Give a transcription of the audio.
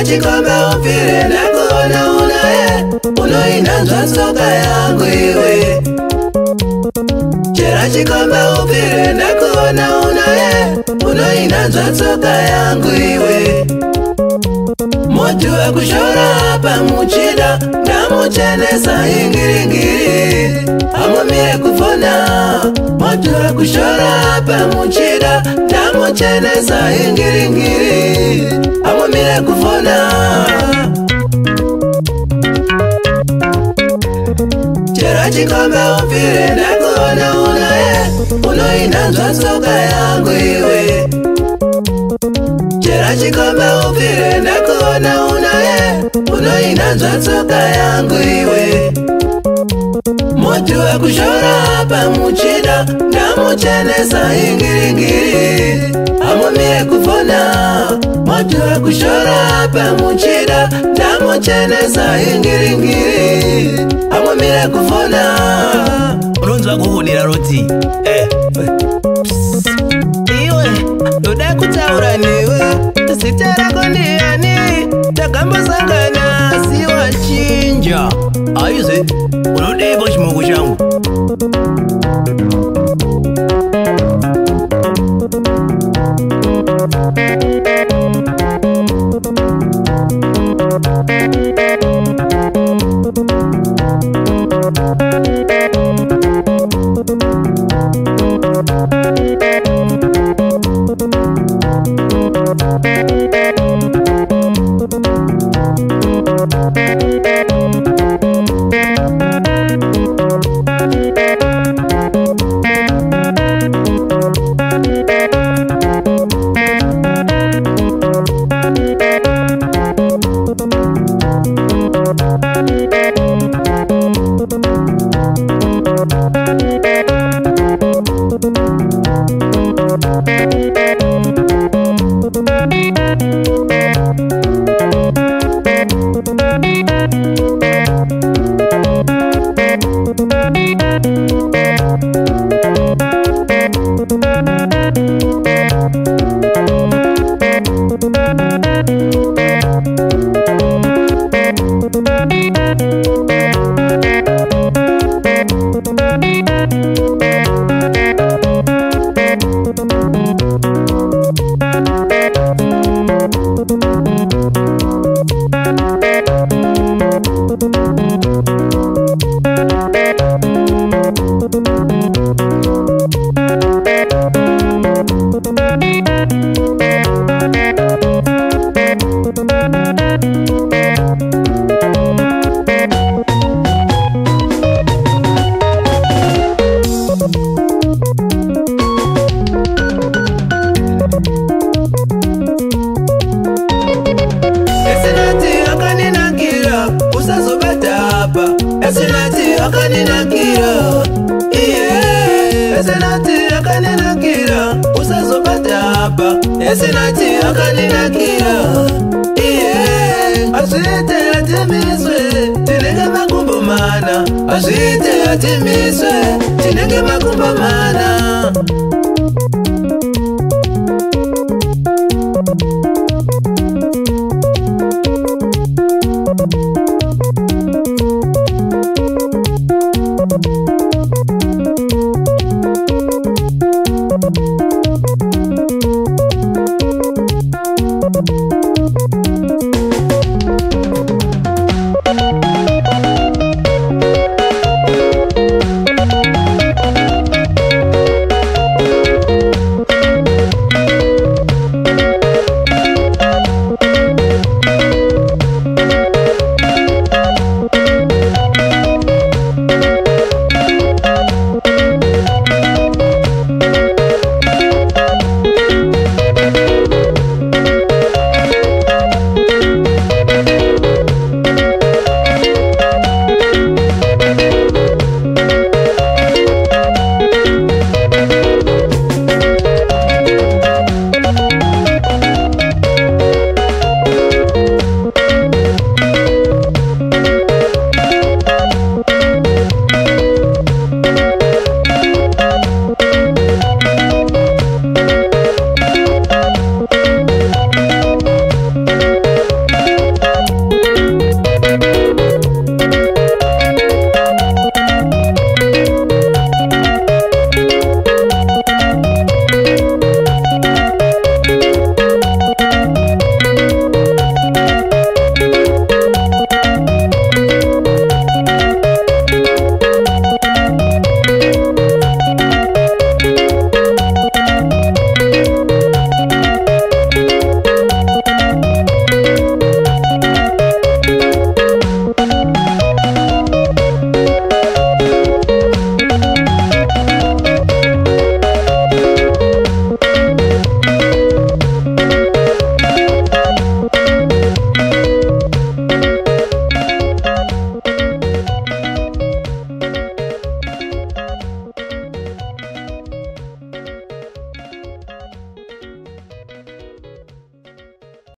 Chikoma ufire na kuona unae unoinanzwa soka yangu iwe. Chera chikoma ufire na kuona unae unoinanzwa soka yangu iwe. Motu wa kushora hapa muchida na muchenesa ingiringiri amumire kufona. Motu wa kushora hapa muchida na muchenesa ingiringiri amumire kufona. Chera chikoma ufire na kuona unae unoinanzwa soka yangu iwe. Chera chikoma ufire na kuona unae unoinanzwa soka yangu iwe. moto wa kushora pamuchida ndamuchenesa ingiringiri amumire kufona moto wa kushora pamuchida ndamuchenesa ingiringiri amumire kufona unonzwa kuhudira roti iwe ndoda kutaura newe zita rako ndiani takambosangana siwachinja aize unodeko chimoko changu Esenati akaninakira aswite atimiswe tinenge makumbo mana aswite atimiswe tinenge makumbo mana